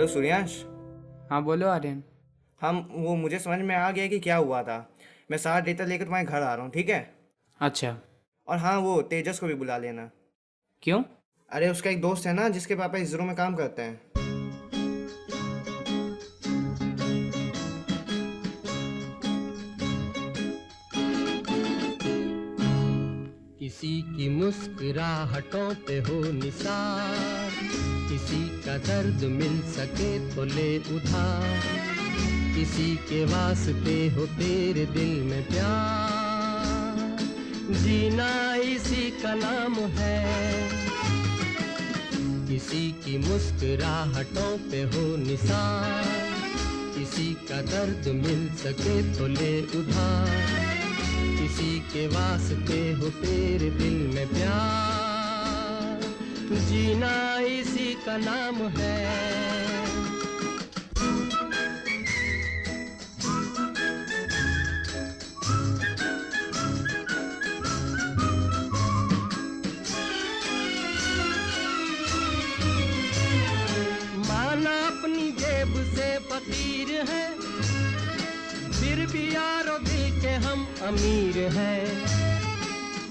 Hello Suryansh. हाँ बोलो आर्यन। वो मुझे समझ में आ गया कि क्या हुआ था। मैं सारा डेटा लेकर तुम्हारे घर आ रहा हूँ, ठीक है? अच्छा। और हाँ, वो तेजस को भी बुला लेना। क्यों? अरे उसका एक दोस्त है ना, जिसके पापा इसरो में काम करते हैं। किसी की मुस्कुराहटों पे हो निसार, किसी का दर्द मिल सके तो ले उधार, किसी के वास्ते हो तेरे दिल में प्यार, जीना इसी का नाम है। किसी की मुस्कुराहटों पे हो निसार, किसी का दर्द मिल सके तो ले उधार, किसी के वास्ते हो तेरे दिल में प्यार, जीना इसी का नाम है। माना अपनी जेब से फकीर है, फिर भी यारो दिल के हम अमीर हैं।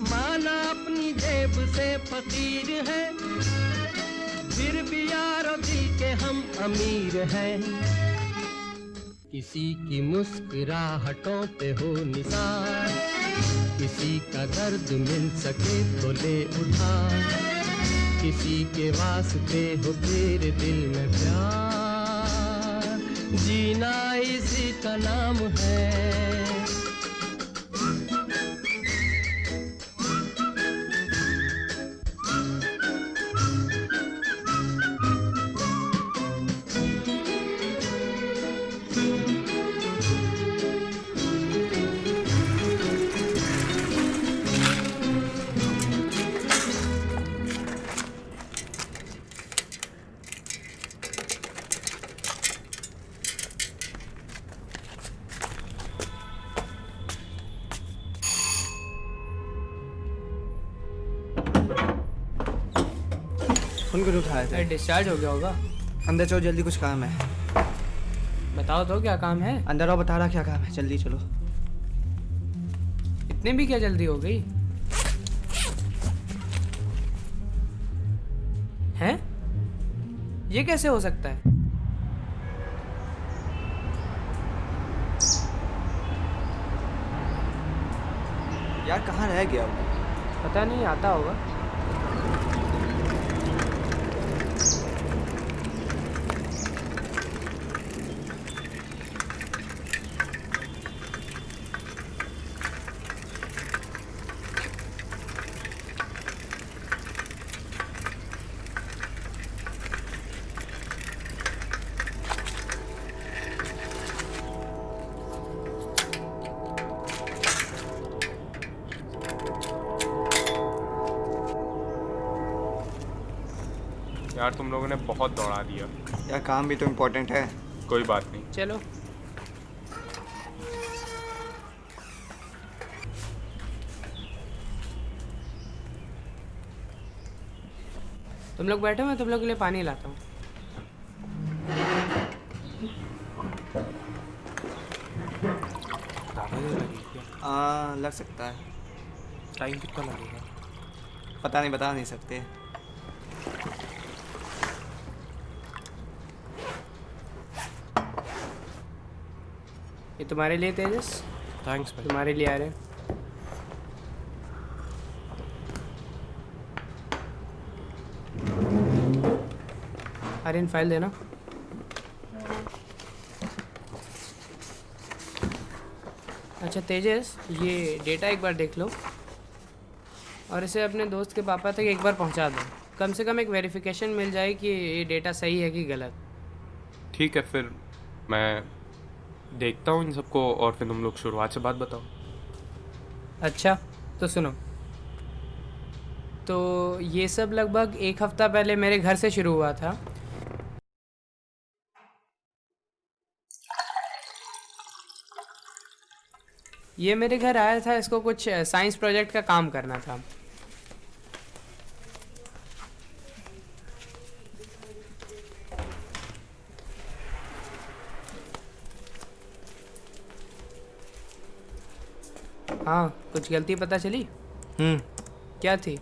माना अपनी जेब से फकीर है, फिर भी यारो दिल के हम अमीर हैं। किसी की मुस्कुराहटों पे हो निसार, किसी का दर्द मिल सके तो ले उधार, किसी के वास्ते हो तेरे दिल में प्यार, जीना इसी का नाम है। फोन क्यों उठाए थे? अरे डिस्चार्ज हो गया होगा। अंदर चलो जल्दी, कुछ काम है। बताओ तो क्या काम है। अंदर आओ, बता रहा क्या काम है, जल्दी चलो। इतने भी क्या जल्दी हो गई हैं? ये कैसे हो सकता है? यार कहाँ रह गया वो? पता नहीं, आता होगा। यार तुम लोगों ने बहुत दौड़ा दिया। यार काम भी तो इम्पोर्टेंट है। कोई बात नहीं। चलो। तुम लोग बैठो, मैं तुम लोग के लिए पानी लाता हूँ। लग सकता है। टाइम कितना लगेगा? पता नहीं, बता नहीं सकते। ये तुम्हारे लिए तेजस, थैंक्स भाई। तुम्हारे लिए आ रहे। आर्यन फाइल देना। अच्छा तेजस, ये डेटा एक बार देख लो और इसे अपने दोस्त के पापा तक एक बार पहुंचा दो। कम से कम एक वेरिफिकेशन मिल जाए कि ये डेटा सही है कि गलत। ठीक है, फिर मैं देखता हूँ इन सबको और फिर तुम लोग शुरुआत से बात बताओ। अच्छा तो सुनो, तो ये सब लगभग एक हफ्ता पहले मेरे घर से शुरू हुआ था। ये मेरे घर आया था, इसको कुछ साइंस प्रोजेक्ट का काम करना था। हाँ, कुछ गलती पता चली? क्या थी?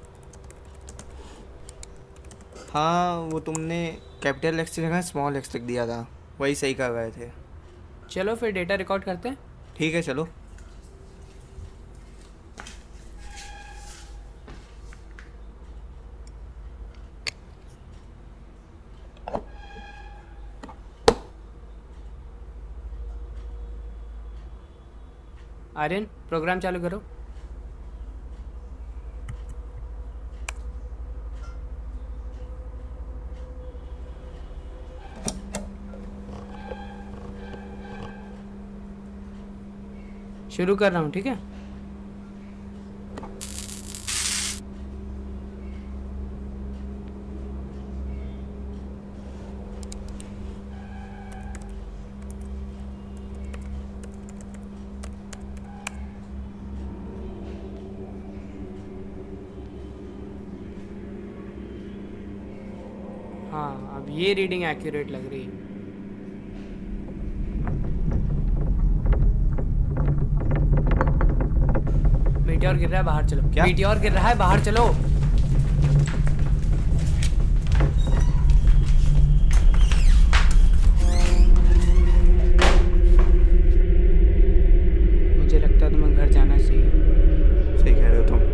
हाँ, वो तुमने कैपिटल एक्स की जगह स्मॉल एक्स लिख दिया था, वही सही कर रहे थे। चलो फिर डेटा रिकॉर्ड करते हैं। ठीक है चलो। आर्यन, प्रोग्राम चालू करो। शुरू कर रहा हूँ, ठीक है? हाँ, अब ये रीडिंग एक्यूरेट लग रही है। मीटियोर गिर रहा है, बाहर चलो। क्या? मीटियोर गिर रहा है, बाहर चलो। मुझे लगता है तुम्हें घर जाना चाहिए। सही कह रहे हो तुम।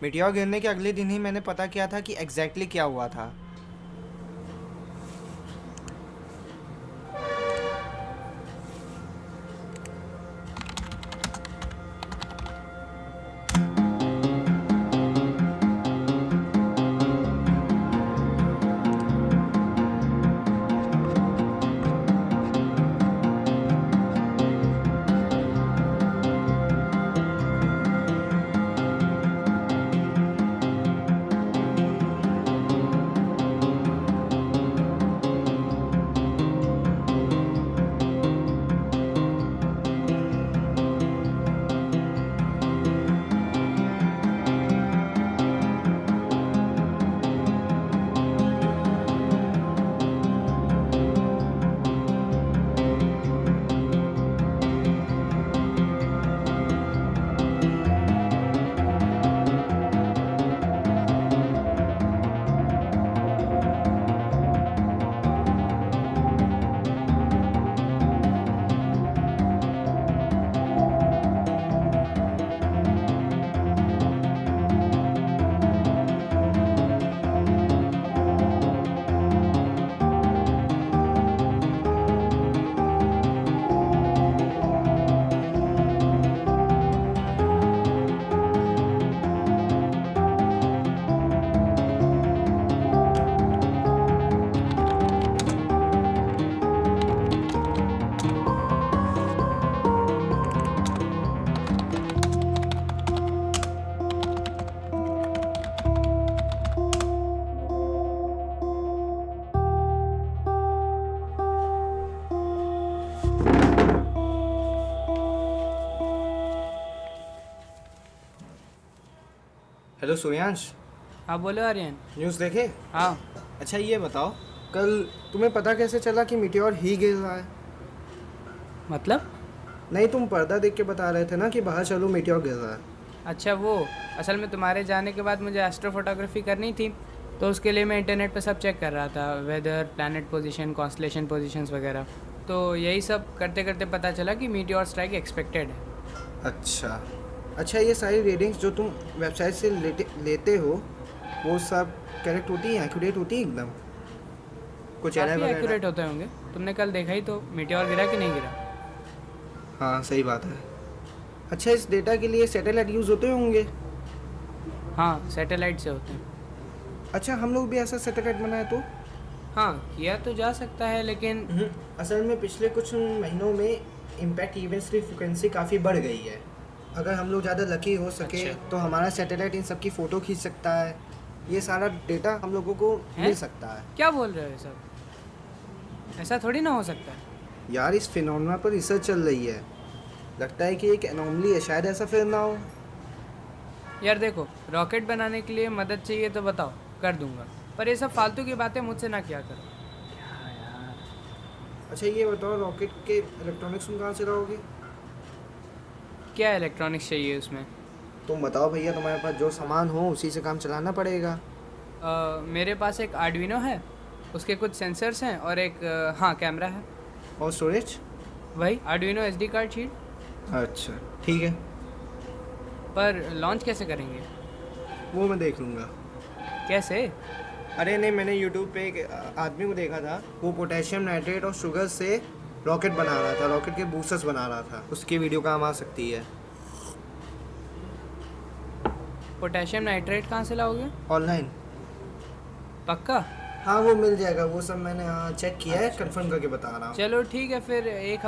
मीटियोर गिरने के अगले दिन ही मैंने पता किया था कि एग्जैक्टली क्या हुआ था। हेलो सूर्यांश, हाँ बोलो आर्यन। न्यूज़ देखे? हाँ, अच्छा ये बताओ, कल तुम्हें पता कैसे चला कि मीटियोर ही गिर रहा है? मतलब? नहीं, तुम पर्दा देख के बता रहे थे ना कि बाहर चलो मीटियोर गिर रहा है। अच्छा वो, असल में तुम्हारे जाने के बाद मुझे एस्ट्रो फोटोग्राफी करनी थी, तो उसके लिए मैं इंटरनेट पे सब चेक कर रहा था, weather, planet position, constellation positions वगैरह। तो यही सब करते करते पता चला कि मीटियोर स्ट्राइक एक्सपेक्टेड है। अच्छा, ये सारी रीडिंग्स जो तुम वेबसाइट से लेते हो वो सब करेक्ट होती हैं, एक्यूरेट होती हैं एकदम? कुछ एरर काफ़ी वगैरह? एक्यूरेट होते होंगे। तुमने कल देखा ही तो, मीटियोर गिरा कि नहीं गिरा? हाँ सही बात है। अच्छा, इस डेटा के लिए सैटेलाइट यूज़ होते होंगे? हाँ, सैटेलाइट से होते हैं। अच्छा, हम लोग भी ऐसा सैटेलाइट बनाए तो? हाँ, किया तो जा सकता है, लेकिन असल में पिछले कुछ महीनों में इम्पैक्ट इवेंट्स की फ्रिक्वेंसी काफ़ी बढ़ गई है। अगर हम लोग ज़्यादा लकी हो सके अच्छा। तो हमारा सैटेलाइट इन सब की फ़ोटो खींच सकता है। ये सारा डेटा हम लोगों को मिल सकता है। क्या बोल रहे हो सब? ऐसा थोड़ी ना हो सकता है। यार, इस फिनोमेना पर रिसर्च चल रही है। लगता है कि एक एनोमली है, शायद ऐसा फिर ना हो। यार देखो, रॉकेट बनाने के लिए मदद चाहिए तो बताओ, कर दूंगा, पर ये सब फालतू की बातें मुझसे ना किया करो। अच्छा ये बताओ, रॉकेट के इलेक्ट्रॉनिक्स तुम कहाँ से लाओगे? क्या इलेक्ट्रॉनिक्स चाहिए उसमें? तुम बताओ भैया, तुम्हारे पास जो सामान हो उसी से काम चलाना पड़ेगा। मेरे पास एक आर्डुइनो है, उसके कुछ सेंसर्स हैं और एक हाँ कैमरा है। और स्टोरेज? वही आर्डुइनो एसडी कार्ड शीट। अच्छा ठीक है, पर लॉन्च कैसे करेंगे? वो मैं देख लूँगा। कैसे? अरे नहीं, मैंने यूट्यूब पे एक आदमी को देखा था, वो पोटेशियम नाइट्रेट और शुगर से रॉकेट बना रहा था, रॉकेट के बूस्टर्स बना रहा था। उसकी वीडियो काम आ सकती है। पोटेशियम नाइट्रेट कहाँ से लाओगे? ऑनलाइन? पक्का? हाँ वो मिल जाएगा, वो सब मैंने चेक किया है, कंफर्म करके बता रहा हूँ। चलो ठीक है, फिर एक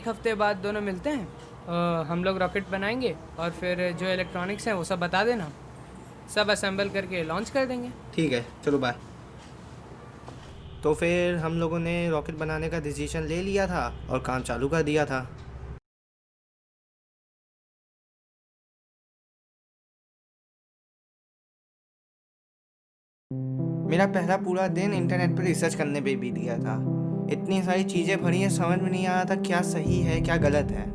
हफ्ते बाद दोनों मिलते हैं। हम लोग रॉकेट बनाएंगे और फिर जो इलेक्ट्रॉनिक्स हैं वो सब बता देना, सब असेंबल करके लॉन्च कर देंगे। ठीक है, चलो बाय। तो फिर हम लोगों ने रॉकेट बनाने का डिसीजन ले लिया था और काम चालू कर दिया था। मेरा पहला पूरा दिन इंटरनेट पर रिसर्च करने पे बीत गया था। इतनी सारी चीज़ें भरी हैं, समझ में नहीं आ रहा था क्या सही है क्या गलत है।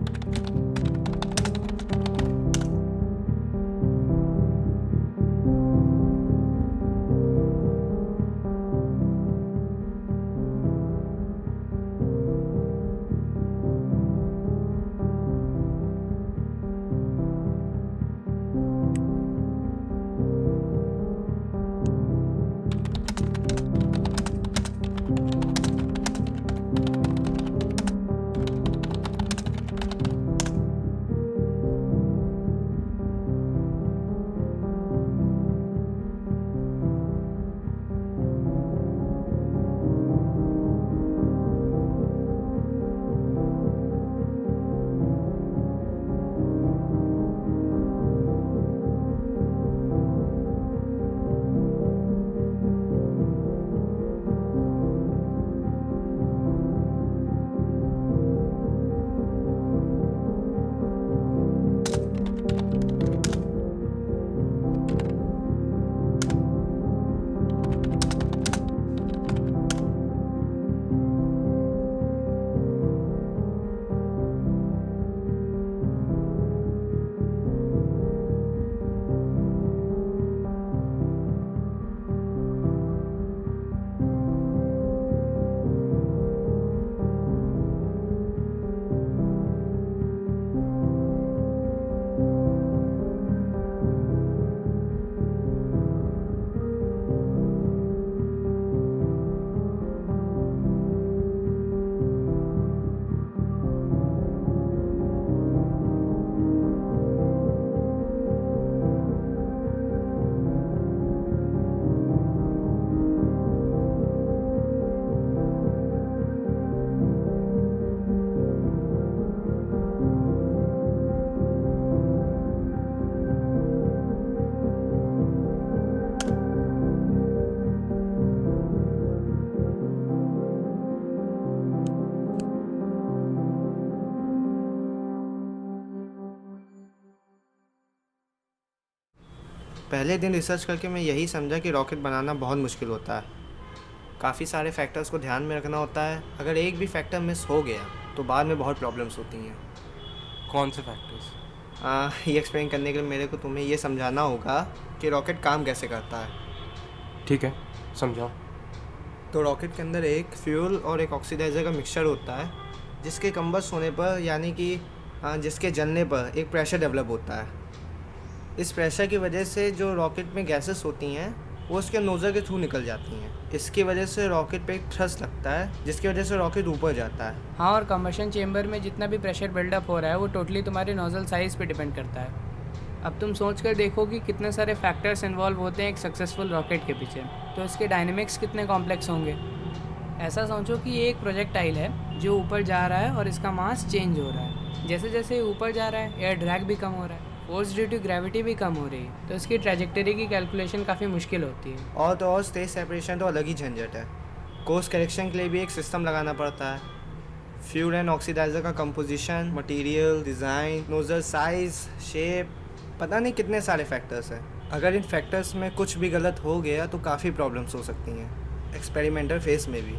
पहले दिन रिसर्च करके मैं यही समझा कि रॉकेट बनाना बहुत मुश्किल होता है। काफ़ी सारे फैक्टर्स को ध्यान में रखना होता है, अगर एक भी फैक्टर मिस हो गया तो बाद में बहुत प्रॉब्लम्स होती हैं। कौन से फैक्टर्स? ये एक्सप्लेन करने के लिए मेरे को तुम्हें ये समझाना होगा कि रॉकेट काम कैसे करता है। ठीक है, समझाओ। तो रॉकेट के अंदर एक फ्यूल और एक ऑक्सीडाइज़र का मिक्सचर होता है, जिसके कंबस्ट होने पर यानी कि जिसके जलने पर एक प्रेशर डेवलप होता है। इस प्रेशर की वजह से जो रॉकेट में गैसेस होती हैं वो उसके नोज़ल के थ्रू निकल जाती हैं। इसकी वजह से रॉकेट पे एक थ्रस्ट लगता है, जिसकी वजह से रॉकेट ऊपर जाता है। हाँ, और कंबशन चेम्बर में जितना भी प्रेशर बिल्डअप हो रहा है वो टोटली तुम्हारे नोजल साइज़ पे डिपेंड करता है। अब तुम सोच कर देखो कि कितने सारे फैक्टर्स इन्वॉल्व होते हैं एक सक्सेसफुल रॉकेट के पीछे, तो इसके डायनेमिक्स कितने कॉम्प्लेक्स होंगे। ऐसा सोचो कि ये एक प्रोजेक्टाइल है जो ऊपर जा रहा है और इसका मास चेंज हो रहा है। जैसे जैसे ऊपर जा रहा है एयर ड्रैग भी कम हो रहा है, फोर्स ड्यू टू ग्रेविटी भी कम हो रही है, तो इसकी ट्रैजेक्टरी की कैलकुलेशन काफ़ी मुश्किल होती है। और तो और स्टेज सेपरेशन तो अलग ही झंझट है। कोर्स करेक्शन के लिए भी एक सिस्टम लगाना पड़ता है। फ्यूल एंड ऑक्सीडाइज़र का composition, material, design, nozzle size, shape, पता नहीं कितने सारे फैक्टर्स हैं। अगर इन फैक्टर्स में कुछ भी गलत हो गया तो काफ़ी प्रॉब्लम्स हो सकती हैं, एक्सपेरिमेंटल फेस में भी।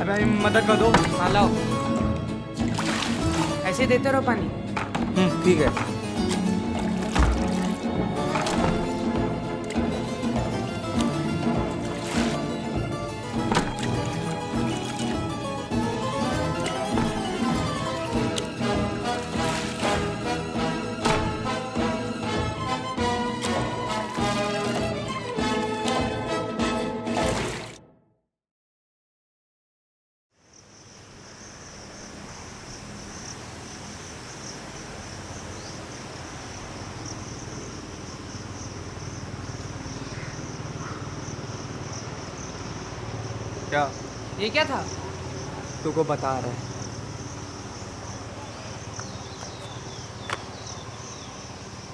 भाई मदद कर दो। हाँ लाओ, ऐसे देते रहो पानी। ठीक है। क्या ये क्या था? तुमको बता रहे हैं।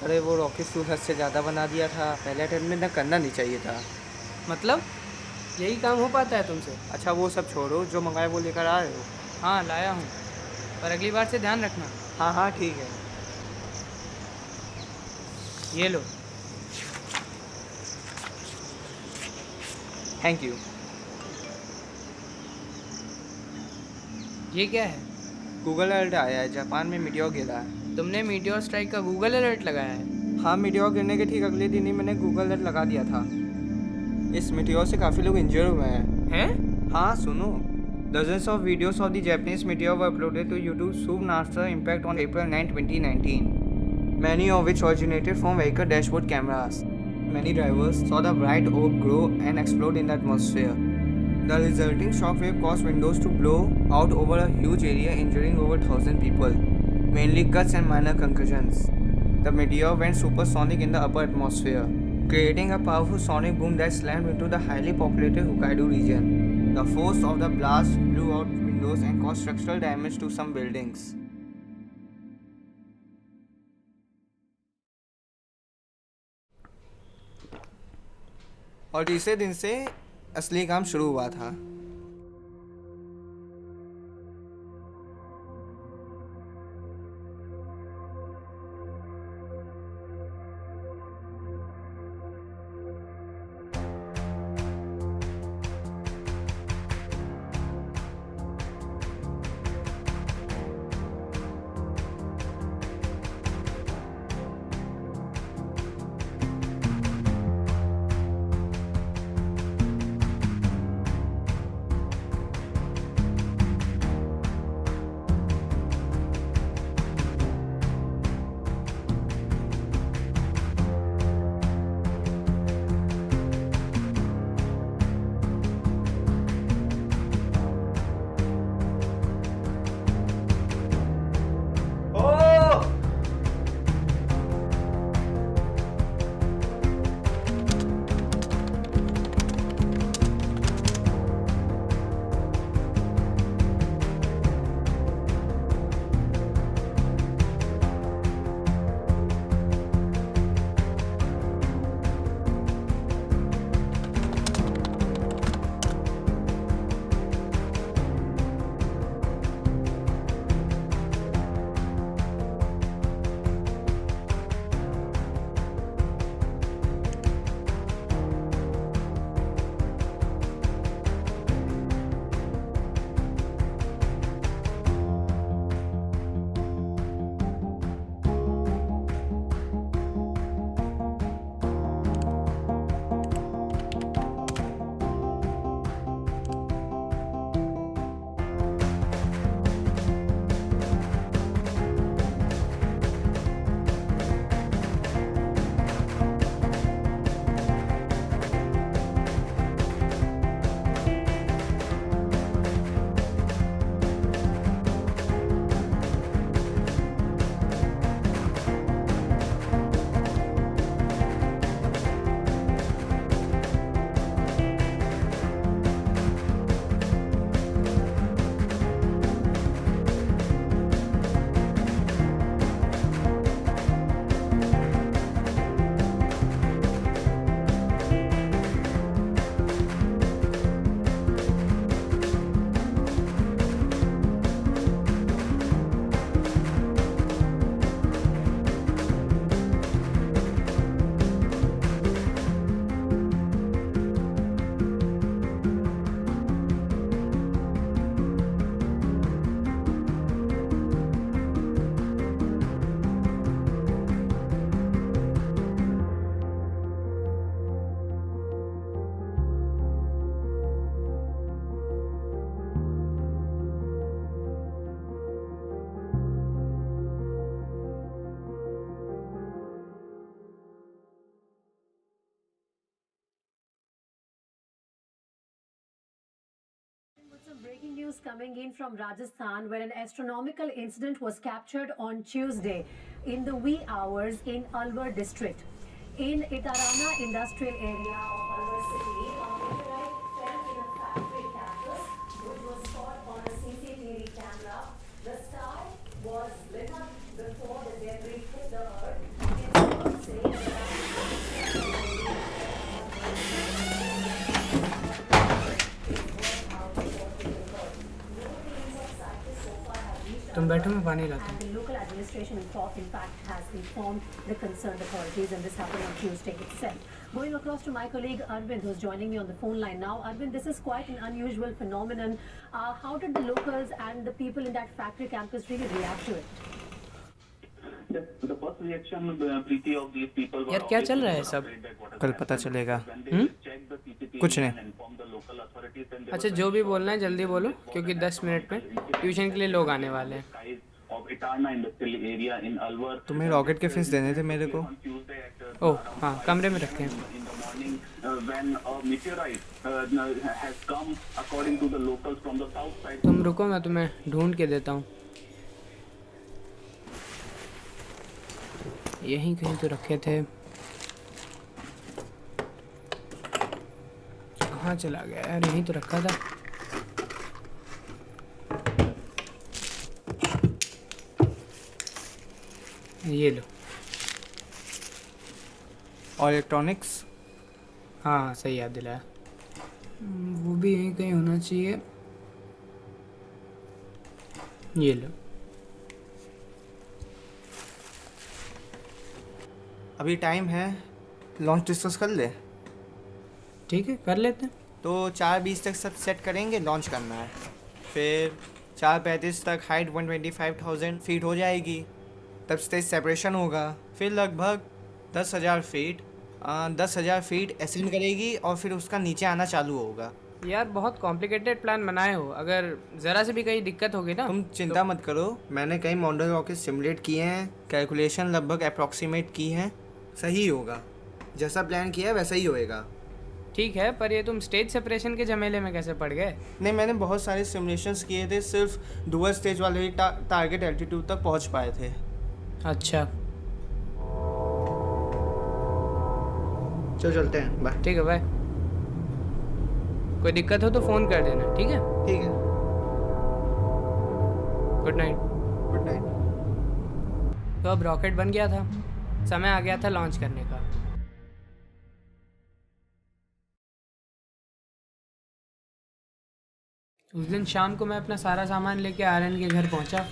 अरे वो रॉकेट फ्यूल हद से ज़्यादा बना दिया था, पहले अटेम्प्ट में ना करना नहीं चाहिए था। मतलब यही काम हो पाता है तुमसे? अच्छा वो सब छोड़ो, जो मंगाए वो लेकर आ रहे हो? हाँ लाया हूँ, पर अगली बार से ध्यान रखना। हाँ हाँ ठीक है। ये लो। Thank you. ये क्या है? गूगल अलर्ट आया है, जापान में मीटियोर गिरा है। तुमने मीटियोर स्ट्राइक का गूगल अलर्ट लगाया है? हाँ, मीटियोर गिरने के ठीक अगले दिन ही मैंने गूगल अलर्ट लगा दिया था। इस मीटियोर से काफ़ी लोग इंजर हुए हैं। हैं? हाँ सुनो, dozens of videos of the Japanese meteor were uploaded to YouTube soon after impact on April 9, 2019. Many of which originated from vehicle dashboard cameras. Many drivers saw the bright orb grow and explode in the atmosphere. The resulting shockwave caused windows to blow out over a huge area, injuring over 1,000 people, mainly cuts and minor concussions. The meteor went supersonic in the upper atmosphere, creating a powerful sonic boom that slammed into the highly populated Hokkaido region. The force of the blast blew out windows and caused structural damage to some buildings. और तीसरे दिन से असली काम शुरू हुआ था। news coming in from Rajasthan, where an astronomical incident was captured on Tuesday in the wee hours in Alwar district. In Itarana industrial area of Alwar city, a meteorite fell in a factory campus, which was caught on a CCTV camera. The star was lit up before the debris hit the earth. Experts say तुम बैठो, मैं पानी लाता हूँ. and the local administration in fact has informed the concerned authorities, and this happened on Tuesday itself. Going across to my colleague Arvind, who's joining me on the phone line now. Arvind, this is quite an unusual phenomenon. How did the locals and the people in that factory campus really react to it? The first reaction, Preeti, of these people were यार क्या चल रहा है सब? कल पता चलेगा. कुछ नहीं. अच्छा, जो भी बोलना है जल्दी बोलो, क्योंकि 10 मिनट में ट्यूशन के लिए लोग आने वाले हैं. तुम्हें रॉकेट के फिश देने थे मेरे को. ओह हाँ, कमरे में रखे हैं. तुम रुको, मैं तुम्हें ढूंढ के देता हूँ. यहीं कहीं तो रखे थे. कहाँ चला गया यार? यहीं तो रखा था. ये लो. और इलेक्ट्रॉनिक्स. हाँ सही याद दिलाया. वो भी यहीं कहीं होना चाहिए. ये लो. अभी टाइम है, लॉन्च डिस्कस कर ले. ठीक है, कर लेते हैं. तो 4:20 तक सब सेट करेंगे, लॉन्च करना है. फिर 4:35 तक हाइट 125,000 फीट हो जाएगी. तब स्टेज सेपरेशन होगा. फिर लगभग 10,000 फीट 10,000 फीट एसेंड करेगी और फिर उसका नीचे आना चालू होगा. यार बहुत कॉम्प्लिकेटेड प्लान बनाए हो. अगर ज़रा से भी कहीं दिक्कत होगी ना, तुम चिंता मत करो. मैंने कई मॉडल रॉकेट सिमुलेट किए हैं, कैलकुलेशन लगभग अप्रॉक्सीमेट की हैं. सही होगा. जैसा प्लान किया है वैसा ही होएगा. ठीक है. पर ये तुम स्टेज सेपरेशन के झमेले में कैसे पड़ गए? नहीं, मैंने बहुत सारे सिमुलेशंस किए थे. सिर्फ डुअल स्टेज वाले ही टारगेट एल्टीट्यूड तक पहुंच पाए थे. अच्छा चलते हैं. बाय. ठीक है, बाय. कोई दिक्कत हो तो फ़ोन कर देना. ठीक है. ठीक है. Good night. Good night. तो अब रॉकेट बन गया था, समय आ गया था लॉन्च करने का. उस दिन शाम को मैं अपना सारा सामान लेके आर्यन के घर पहुंचा.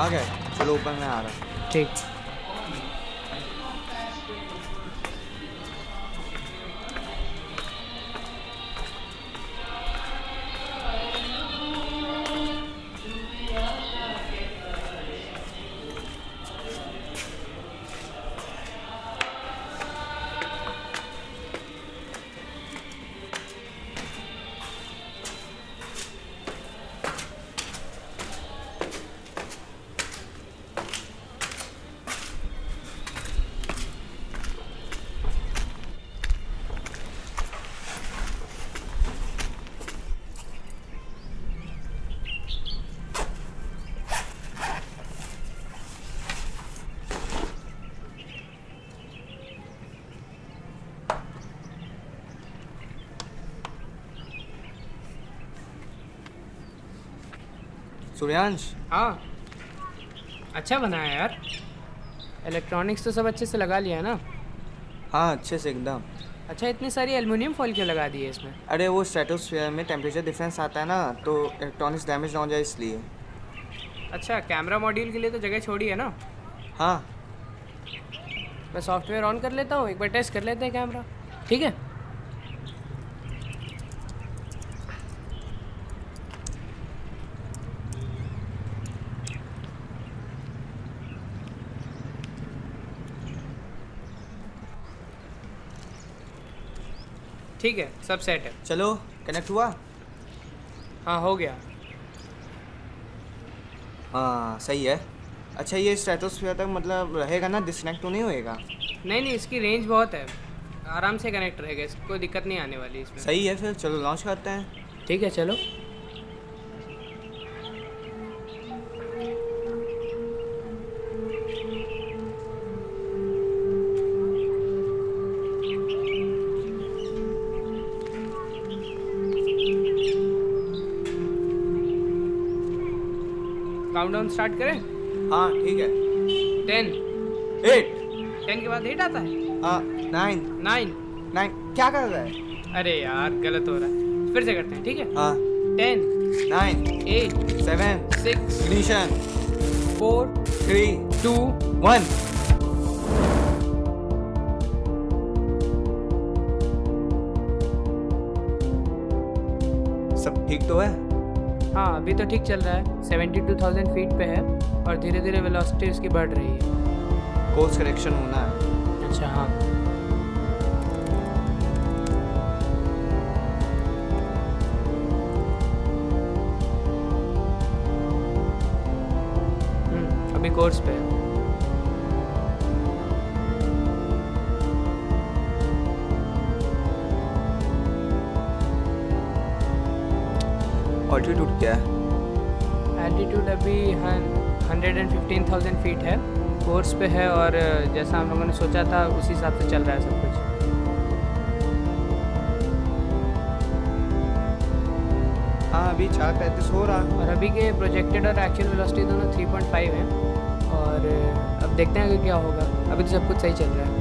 आ गए. चलो ऊपर में आ रहा. ठीक. सूर्यांश. हाँ, अच्छा बना है यार. इलेक्ट्रॉनिक्स तो सब अच्छे से लगा लिया है ना? हाँ, अच्छे से एकदम. अच्छा, इतनी सारी एल्युमिनियम फॉइल क्यों लगा दी है इसमें? अरे वो स्ट्रेटोस्फीयर में टेम्परेचर डिफरेंस आता है ना, तो इलेक्ट्रॉनिक्स डैमेज ना हो जाए इसलिए। अच्छा, कैमरा मॉड्यूल के लिए तो जगह छोड़ी है ना। हाँ मैं सॉफ्टवेयर ऑन कर लेता हूँ, एक बार टेस्ट कर लेते हैं कैमरा, ठीक है? ठीक है, सब सेट है। चलो कनेक्ट हुआ। हाँ, हो गया। हाँ सही है। अच्छा ये स्ट्रेटोस्फीयर तक मतलब रहेगा ना, डिस्कनेक्ट तो नहीं होएगा? नहीं नहीं, इसकी रेंज बहुत है, आराम से कनेक्ट रहेगा, इसको कोई दिक्कत नहीं आने वाली इसमें। सही है, फिर चलो लॉन्च करते हैं। ठीक है, चलो। काउंटडाउन स्टार्ट करें? हाँ ठीक है। 10। 8। 10 के बाद 8 आता है। 9। 9। 9 क्या कर रहा है? अरे यार, गलत हो रहा है, फिर से करते हैं, ठीक है? हाँ 10, 9 8, 7 6, इग्निशन 4, 3 2, 1। सब ठीक तो है? हाँ, अभी तो ठीक चल रहा है, 72,000 फीट पे है और धीरे धीरे वेलोसिटी उसकी बढ़ रही है। कोर्स करेक्शन होना है। अच्छा, हाँ। अभी कोर्स पे है। ऑल्टीट्यूड क्या है? एल्टीट्यूड अभी 115,000 फीट है, कोर्स पे है और जैसा हम लोगों ने सोचा था उसी हिसाब से चल रहा है सब कुछ। हाँ अभी 4:35 हो रहा। और अभी के प्रोजेक्टेड और एक्चुअल वेलोसिटी दोनों 3.5 हैं और अब देखते हैं कि क्या होगा। अभी तो सब कुछ सही चल रहा है।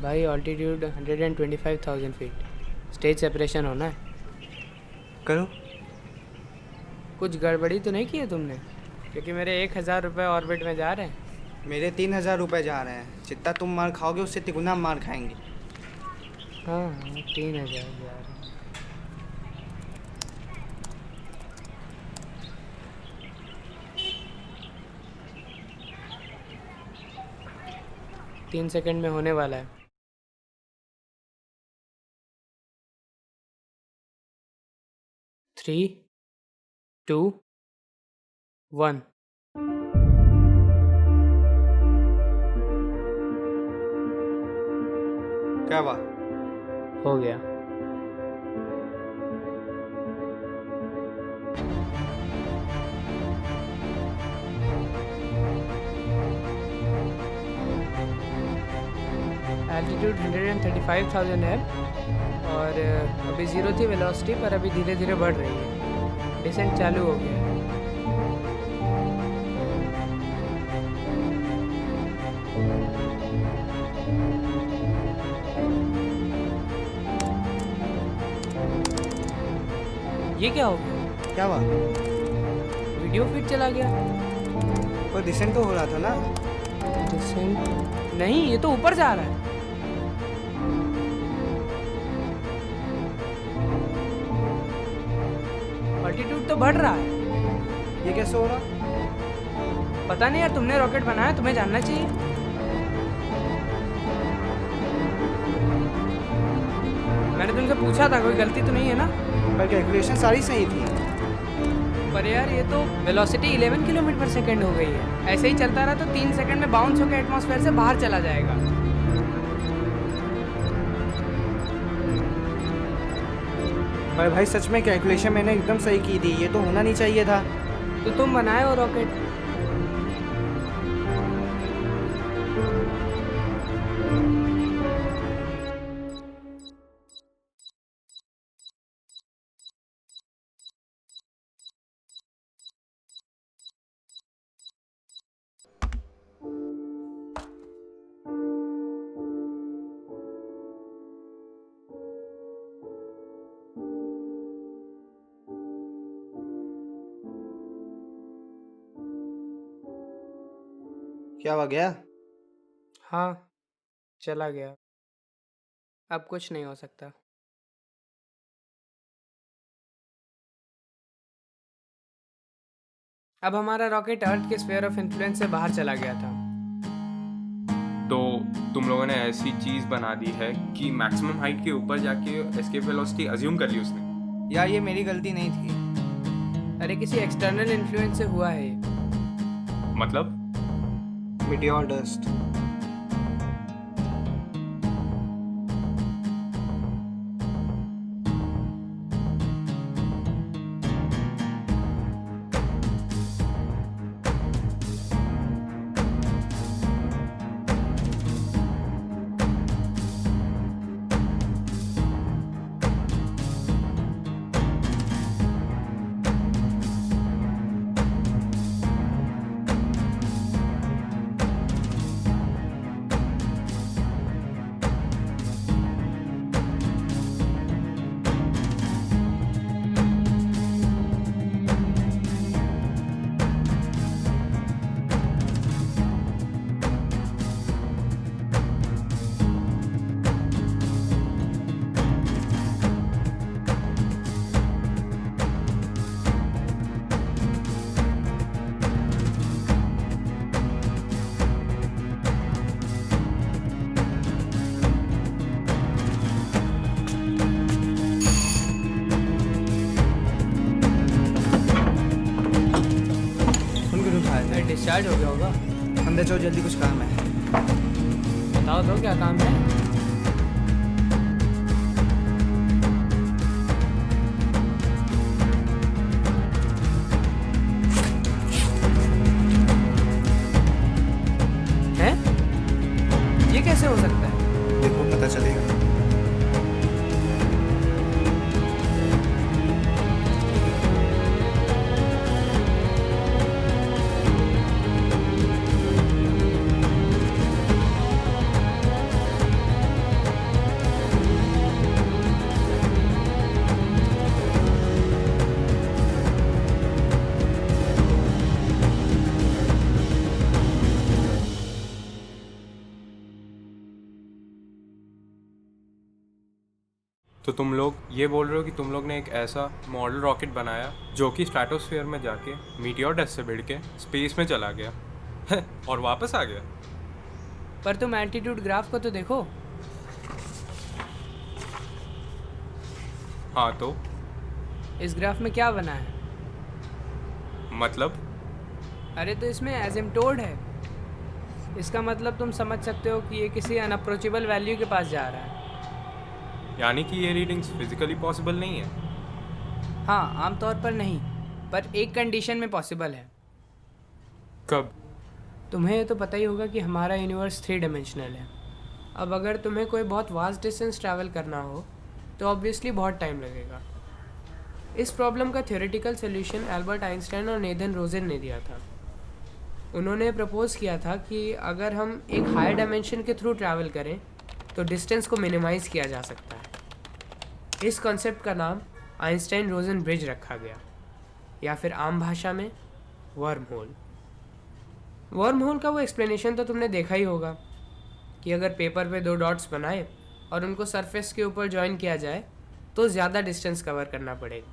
भाई ऑल्टीट्यूड 125,000 फीट, स्टेज सेपरेशन होना है। करो। कुछ गड़बड़ी तो नहीं की है तुमने? क्योंकि मेरे 1,000 रुपये ऑर्बिट में जा रहे हैं। मेरे 3,000 रुपये जा रहे हैं। जितना तुम मार खाओगे उससे तिगुना मार खाएंगे। हाँ 3,000 जा रहे हैं। 3 सेकंड में होने वाला है। 3, 2, 1। क्या हुआ? हो गया। एल्टीट्यूड 135,000 है और अभी 0 थी वेलोसिटी, पर अभी धीरे धीरे बढ़ रही है। डिसेंट चालू हो गया है। ये क्या हो गया? क्या हुआ? वीडियो फीड चला गया। पर डिसेंट तो हो रहा था ना? डिसेंट नहीं, ये तो ऊपर जा रहा है। ऑल्टीट्यूड तो बढ़ रहा है। ये कैसे हो रहा? पता नहीं यार, तुमने रॉकेट बनाया, तुम्हें जानना चाहिए। मैंने तुमसे पूछा था, कोई गलती तो नहीं है ना? पर कैलकुलेशन सारी सही थी। पर यार ये तो वेलोसिटी 11 किलोमीटर पर सेकेंड हो गई है। ऐसे ही चलता रहा तो 3 सेकंड में बाउंस होकर एटमॉस्फेयर से बाहर चला जाएगा। पर भाई सच में कैलकुलेशन मैंने एकदम सही की थी, ये तो होना नहीं चाहिए था। तो तुम बनाए हो रॉकेट। क्या हुआ, गया? हाँ, चला गया। अब कुछ नहीं हो सकता। अब हमारा रॉकेट अर्थ के स्फीयर ऑफ इन्फ्लुएंस से बाहर चला गया था। तो तुम लोगों ने ऐसी चीज़ बना दी है कि मैक्सिमम हाइट के ऊपर जाके एस्केप वेलोसिटी अज्यूम कर ली उसने। यार ये मेरी गलती नहीं थी। अरे किसी एक्सटर्नल इन्फ्लुएंस से हुआ है ये। मतलब मीटियोर डस्ट। डिस्चार्ज हो गया होगा। अंदर चलो, जल्दी कुछ काम है। बताओ तो क्या काम है। हैं? ये कैसे हो सकता है? देखो पता चलेगा। तो तुम लोग ये बोल रहे हो कि तुम लोग ने एक ऐसा मॉडल रॉकेट बनाया जो कि स्ट्रेटोस्फीयर में जाके मीटियोर डस्ट से भिड़ के स्पेस में चला गया और वापस आ गया। पर तुम एल्टीट्यूड ग्राफ को तो देखो। हाँ तो इस ग्राफ में क्या बना है? मतलब अरे तो इसमें एसिम्प्टोट है। इसका मतलब तुम समझ सकते हो कि ये किसी अनअप्रोचेबल वैल्यू के पास जा रहा है। यानी कि ये रीडिंग्स फिजिकली पॉसिबल नहीं है। हाँ, आमतौर पर नहीं, पर एक कंडीशन में पॉसिबल है। कब? तुम्हें ये तो पता ही होगा कि हमारा यूनिवर्स 3 डायमेंशनल है। अब अगर तुम्हें कोई बहुत वास्ट डिस्टेंस ट्रैवल करना हो तो ऑब्वियसली बहुत टाइम लगेगा। इस प्रॉब्लम का थ्योरेटिकल सोल्यूशन एल्बर्ट आइंस्टाइन और नेथन रोजन ने दिया था। उन्होंने प्रपोज किया था कि अगर हम एक हायर डायमेंशन के थ्रू ट्रैवल करें तो डिस्टेंस को मिनिमाइज़ किया जा सकता है। इस कॉन्सेप्ट का नाम आइंस्टाइन रोजन ब्रिज रखा गया, या फिर आम भाषा में वर्म होल। वर्म होल का वो एक्सप्लेनेशन तो तुमने देखा ही होगा कि अगर पेपर पे 2 डॉट्स बनाए और उनको सरफेस के ऊपर जॉइन किया जाए तो ज़्यादा डिस्टेंस कवर करना पड़ेगा,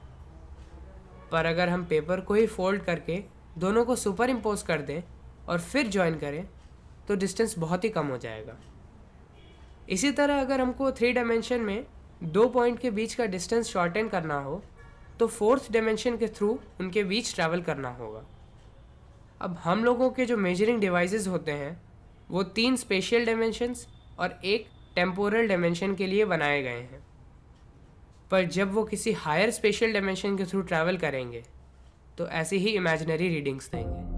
पर अगर हम पेपर को ही फोल्ड करके दोनों को सुपर इम्पोज कर दें और फिर जॉइन करें तो डिस्टेंस बहुत ही कम हो जाएगा। इसी तरह अगर हमको 3 डायमेंशन में 2 पॉइंट के बीच का डिस्टेंस शॉर्टन करना हो तो 4th डायमेंशन के थ्रू उनके बीच ट्रैवल करना होगा। अब हम लोगों के जो मेजरिंग डिवाइसेस होते हैं वो 3 स्पेशियल डायमेंशंस और 1 टेम्पोरल डायमेंशन के लिए बनाए गए हैं, पर जब वो किसी हायर स्पेशियल डायमेंशन के थ्रू ट्रैवल करेंगे तो ऐसी ही इमेजिनरी रीडिंग्स देंगे।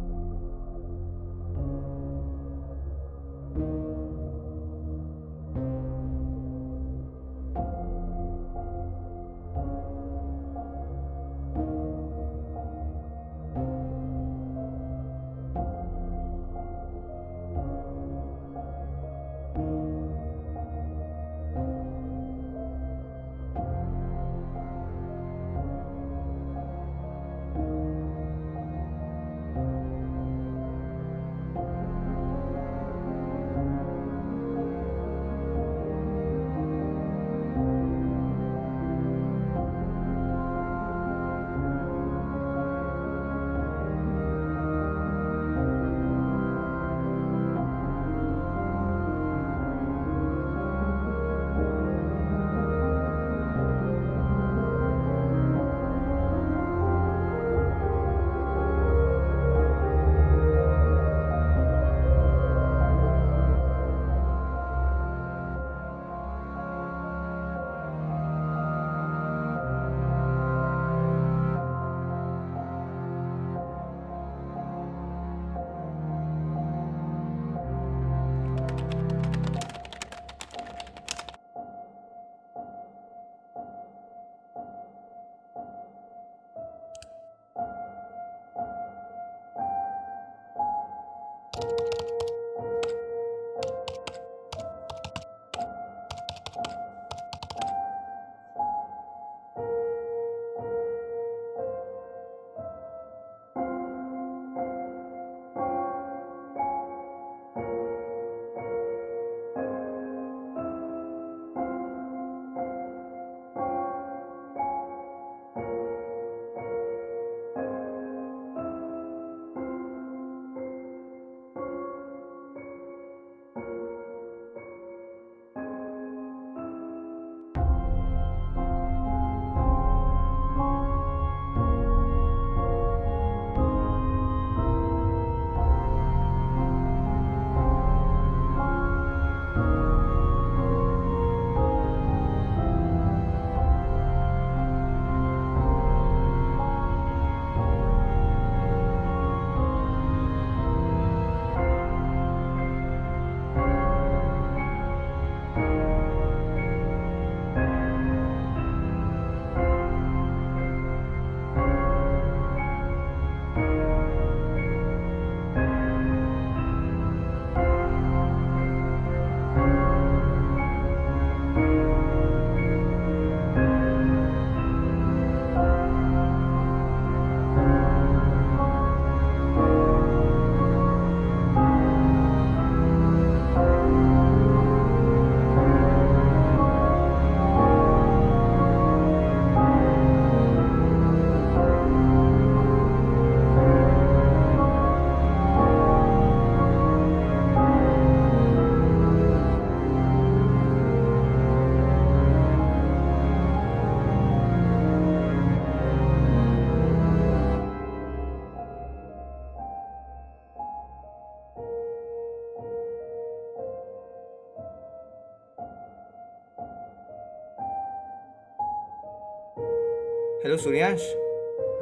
हेलो सूर्यांश।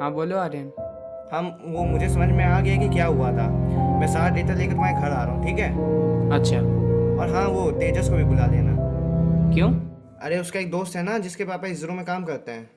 हाँ बोलो आर्यन। हम वो मुझे समझ में आ गया कि क्या हुआ था। मैं सारा डेटा लेकर तुम्हारे घर आ रहा हूँ, ठीक है? अच्छा, और हाँ, वो तेजस को भी बुला लेना। क्यों? अरे उसका एक दोस्त है ना जिसके पापा इसरो में काम करते हैं।